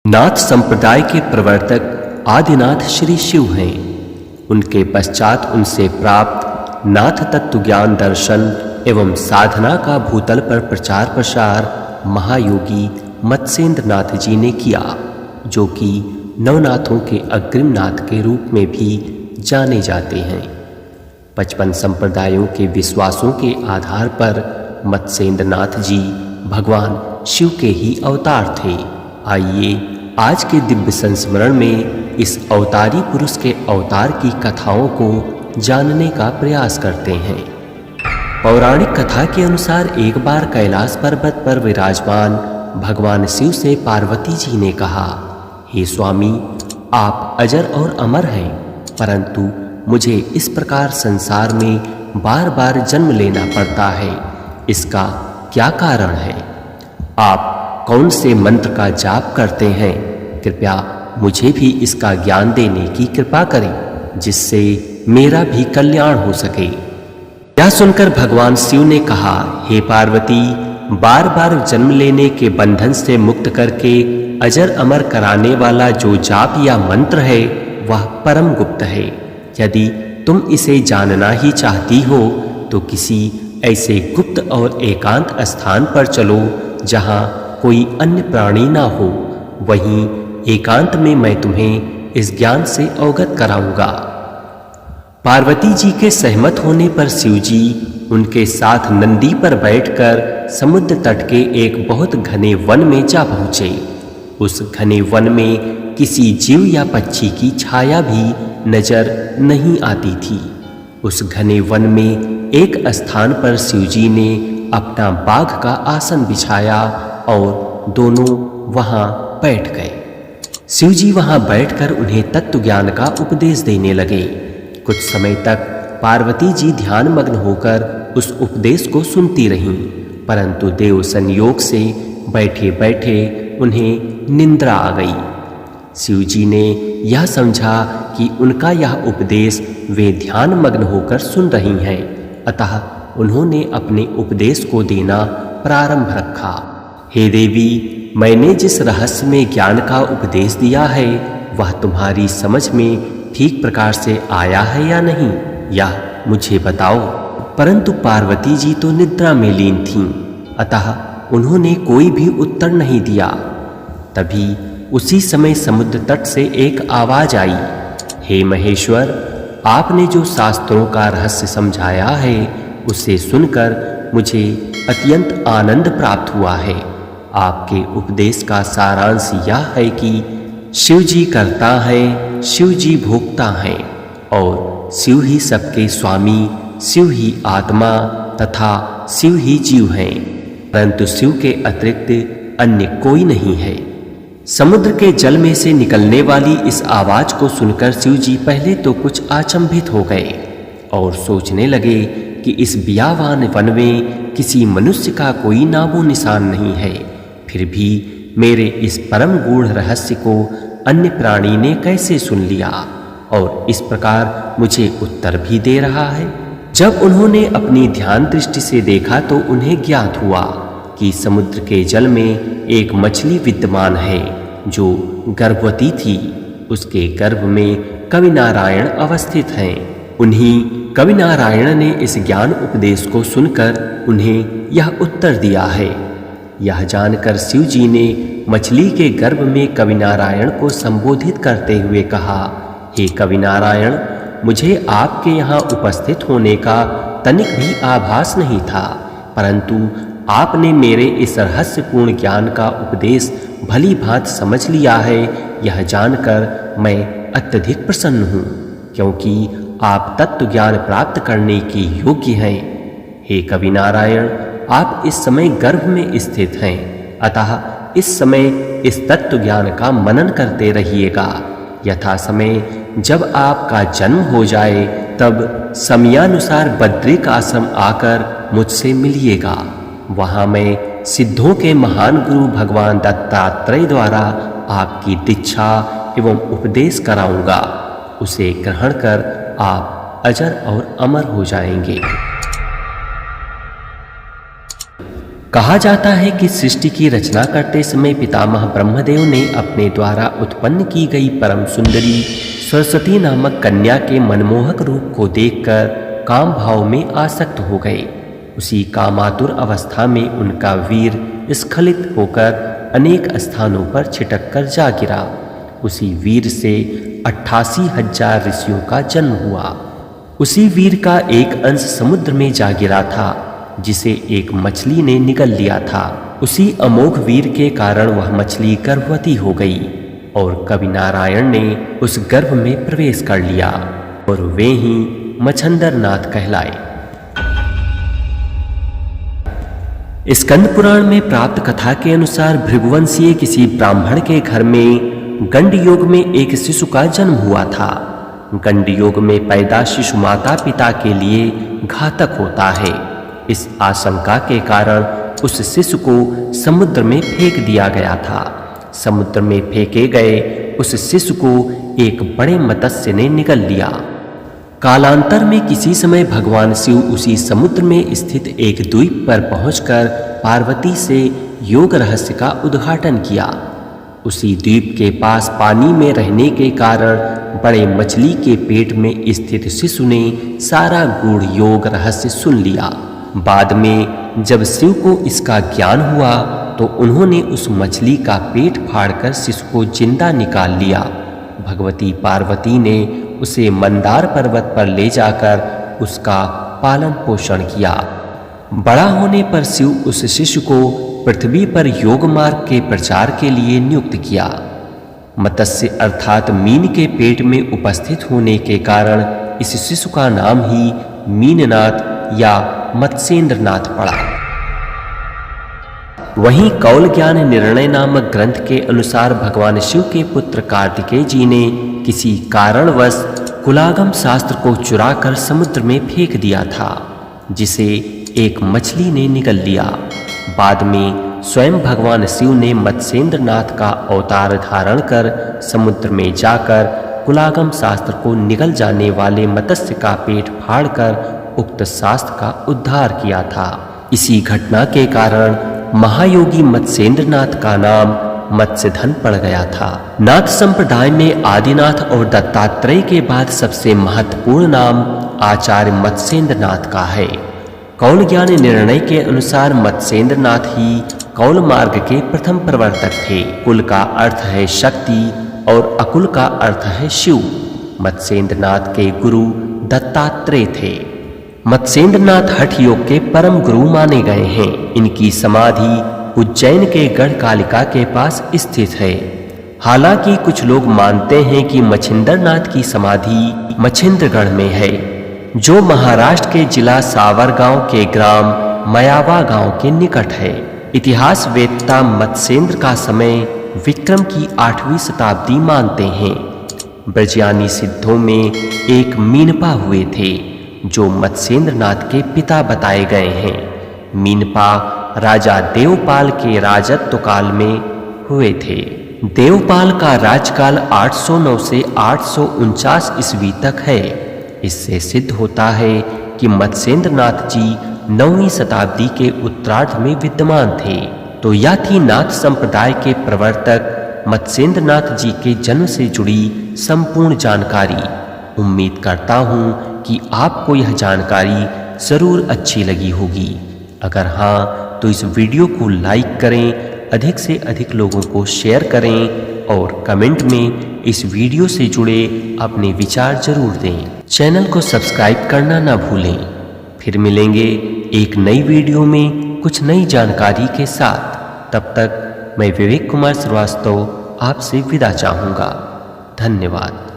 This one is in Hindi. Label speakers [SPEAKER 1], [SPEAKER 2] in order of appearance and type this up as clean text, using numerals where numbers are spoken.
[SPEAKER 1] नाथ संप्रदाय के प्रवर्तक आदिनाथ श्री शिव हैं। उनके पश्चात उनसे प्राप्त नाथ तत्व ज्ञान दर्शन एवं साधना का भूतल पर प्रचार प्रसार महायोगी मत्स्येंद्र नाथ जी ने किया, जो कि नवनाथों के अग्रिम नाथ के रूप में भी जाने जाते हैं। 55 संप्रदायों के विश्वासों के आधार पर मत्स्येंद्र नाथ जी भगवान शिव के ही अवतार थे। आइए आज के दिव्य संस्मरण में इस अवतारी पुरुष के अवतार की कथाओं को जानने का प्रयास करते हैं। पौराणिक कथा के अनुसार एक बार कैलाश पर्वत पर विराजमान भगवान शिव से पार्वती जी ने कहा, हे स्वामी, आप अजर और अमर हैं, परंतु मुझे इस प्रकार संसार में बार बार जन्म लेना पड़ता है, इसका क्या कारण है? आप कौन से मंत्र का जाप करते हैं? कृपया मुझे भी इसका ज्ञान देने की कृपा करें, जिससे मेरा भी कल्याण हो सके। यह सुनकर भगवान शिव ने कहा, हे पार्वती, बार बार जन्म लेने के बंधन से मुक्त करके अजर अमर कराने वाला जो जाप या मंत्र है वह परम गुप्त है। यदि तुम इसे जानना ही चाहती हो तो किसी ऐसे गुप्त और एकांत स्थान पर चलो जहां कोई अन्य प्राणी ना हो। वहीं एकांत में मैं तुम्हें इस ज्ञान से अवगत कराऊंगा। पार्वती जी के सहमत होने पर शिव जी उनके साथ नंदी पर बैठकर समुद्र तट के एक बहुत घने वन में जा पहुँचे। उस घने वन में किसी जीव या पक्षी की छाया भी नजर नहीं आती थी। उस घने वन में एक स्थान पर शिव जी ने अपना बाघ का आसन बिछाया और दोनों वहां बैठ गए। शिव जी वहां बैठकर उन्हें तत्व ज्ञान का उपदेश देने लगे। कुछ समय तक पार्वती जी ध्यान मग्न होकर उस उपदेश को सुनती रहीं, परंतु देव संयोग से बैठे बैठे उन्हें निंद्रा आ गई। शिव जी ने यह समझा कि उनका यह उपदेश वे ध्यान मग्न होकर सुन रही हैं, अतः उन्होंने अपने उपदेश को देना प्रारंभ रखा। हे देवी, मैंने जिस रहस्य में ज्ञान का उपदेश दिया है वह तुम्हारी समझ में ठीक प्रकार से आया है या नहीं, यह मुझे बताओ। परंतु पार्वती जी तो निद्रा में लीन थीं, अतः उन्होंने कोई भी उत्तर नहीं दिया। तभी उसी समय समुद्र तट से एक आवाज आई, हे महेश्वर, आपने जो शास्त्रों का रहस्य समझाया है उसे सुनकर मुझे अत्यंत आनंद प्राप्त हुआ है। आपके उपदेश का सारांश यह है कि शिव जी करता है, शिव जी भोगता है और शिव ही सबके स्वामी, शिव ही आत्मा तथा शिव ही जीव हैं, परंतु शिव के अतिरिक्त अन्य कोई नहीं है। समुद्र के जल में से निकलने वाली इस आवाज को सुनकर शिव जी पहले तो कुछ अचंभित हो गए और सोचने लगे कि इस बियावान वन में किसी मनुष्य का कोई नामो निशान नहीं है, फिर भी मेरे इस परम गूढ़ रहस्य को अन्य प्राणी ने कैसे सुन लिया और इस प्रकार मुझे उत्तर भी दे रहा है। जब उन्होंने अपनी ध्यान दृष्टि से देखा तो उन्हें ज्ञात हुआ कि समुद्र के जल में एक मछली विद्यमान है जो गर्भवती थी। उसके गर्भ में कवि नारायण अवस्थित हैं। उन्हीं कवि नारायण ने इस ज्ञान उपदेश को सुनकर उन्हें यह उत्तर दिया है। यह जानकर शिव जी ने मछली के गर्भ में कवि नारायण को संबोधित करते हुए कहा, हे कवि नारायण, मुझे आपके यहाँ उपस्थित होने का तनिक भी आभास नहीं था, परंतु आपने मेरे इस रहस्यपूर्ण ज्ञान का उपदेश भली भांत समझ लिया है। यह जानकर मैं अत्यधिक प्रसन्न हूँ, क्योंकि आप तत्व ज्ञान प्राप्त करने के योग्य हैं। हे कवि नारायण, आप इस समय गर्भ में स्थित हैं, अतः इस समय इस तत्व ज्ञान का मनन करते रहिएगा। यथा समय जब आपका जन्म हो जाए तब समयानुसार बद्रिक आश्रम आकर मुझसे मिलिएगा। वहां मैं सिद्धों के महान गुरु भगवान दत्तात्रेय द्वारा आपकी दीक्षा एवं उपदेश कराऊंगा। उसे ग्रहण कर आप अजर और अमर हो जाएंगे। कहा जाता है कि सृष्टि की रचना करते समय पितामह ब्रह्मदेव ने अपने द्वारा उत्पन्न की गई परम सुंदरी सरस्वती नामक कन्या के मनमोहक रूप को देखकर काम भाव में आसक्त हो गए। उसी कामातुर अवस्था में उनका वीर स्खलित होकर अनेक स्थानों पर छिटक कर जा गिरा। उसी वीर से 88,000 ऋषियों का जन्म हुआ। उसी वीर का एक अंश समुद्र में जा गिरा था, जिसे एक मछली ने निगल लिया था। उसी अमोघ वीर के कारण वह मछली गर्भवती हो गई और कवि नारायण ने उस गर्भ में प्रवेश कर लिया और वे ही मच्छंदर नाथ कहलाए। स्कंद पुराण में प्राप्त कथा के अनुसार भृगुवंशीय किसी ब्राह्मण के घर में गंड योग में एक शिशु का जन्म हुआ था। गंड योग में पैदा शिशु माता पिता के लिए घातक होता है। इस आशंका के कारण उस शिशु को समुद्र में फेंक दिया गया था। समुद्र में फेंके गए उस शिशु को एक बड़े मत्स्य ने निगल लिया। कालांतर में किसी समय भगवान शिव उसी समुद्र में स्थित एक द्वीप पर पहुंचकर पार्वती से योग रहस्य का उद्घाटन किया। उसी द्वीप के पास पानी में रहने के कारण बड़े मछली के पेट में स्थित शिशु ने सारा गूढ़ योग रहस्य सुन लिया। बाद में जब शिव को इसका ज्ञान हुआ तो उन्होंने उस मछली का पेट फाड़कर शिशु को जिंदा निकाल लिया। भगवती पार्वती ने उसे मंदार पर्वत पर ले जाकर उसका पालन पोषण किया। बड़ा होने पर शिव उस शिशु को पृथ्वी पर योग मार्ग के प्रचार के लिए नियुक्त किया। मत्स्य अर्थात मीन के पेट में उपस्थित होने के कारण इस शिशु का नाम ही मीननाथ या मत्स्येंद्रनाथ पड़ा। वहीं कौल ज्ञान निर्णय नामक ग्रंथ के अनुसार भगवान शिव के पुत्र कार्तिकेय जी ने किसी कारणवश कुलागम शास्त्र को चुराकर समुद्र में फेंक दिया था, जिसे एक मछली ने निगल लिया। बाद में स्वयं भगवान शिव ने मत्स्येंद्रनाथ का अवतार धारण कर समुद्र में जाकर कुलागम शास्त्र को निगल जाने वाले मत्स्य का पेट फाड़कर उक्त शास्त्र का उद्धार किया था। इसी घटना के कारण महायोगी मत्स्येंद्रनाथ का नाम मत्स्यधन पड़ गया था। नाथ संप्रदाय में आदिनाथ और दत्तात्रेय के बाद सबसे महत्वपूर्ण नाम आचार्य मत्स्येंद्रनाथ का है। कौल ज्ञान निर्णय के अनुसार मत्स्येंद्रनाथ ही कौल मार्ग के प्रथम प्रवर्तक थे। कुल का अर्थ है शक्ति और अकुल का अर्थ है शिव। मत्स्येंद्रनाथ के गुरु दत्तात्रेय थे। मत्स्येंद्रनाथ हठ योग के परम गुरु माने गए हैं। इनकी समाधि उज्जैन के गढ़ कालिका के पास स्थित है। हालांकि कुछ लोग मानते हैं कि मच्छिंद्रनाथ की समाधि मच्छिंद्रगढ़ में है, जो महाराष्ट्र के जिला सावरगांव के ग्राम मयावा गांव के निकट है। इतिहास वेत्ता मत्स्येंद्र का समय विक्रम की 8वीं शताब्दी मानते हैं। ब्रजयानी सिद्धों में एक मीनपा हुए थे, जो मत्स्येंद्रनाथ के पिता बताए गए हैं। मीनपा राजा देवपाल के राजत्व काल में हुए थे। देवपाल का राजकाल 809 से 849 ईस्वी तक है। इससे सिद्ध होता है कि मत्स्येंद्रनाथ जी 9वीं शताब्दी के उत्तरार्ध में विद्यमान थे। तो यह थी नाथ संप्रदाय के प्रवर्तक मत्स्येंद्रनाथ जी के जन्म से जुड़ी संपूर्ण जानकारी। उम्मीद करता हूँ कि आपको यह जानकारी ज़रूर अच्छी लगी होगी। अगर हाँ तो इस वीडियो को लाइक करें, अधिक से अधिक लोगों को शेयर करें और कमेंट में इस वीडियो से जुड़े अपने विचार जरूर दें। चैनल को सब्सक्राइब करना ना भूलें। फिर मिलेंगे एक नई वीडियो में कुछ नई जानकारी के साथ। तब तक मैं विवेक कुमार श्रीवास्तव आपसे विदा चाहूँगा। धन्यवाद।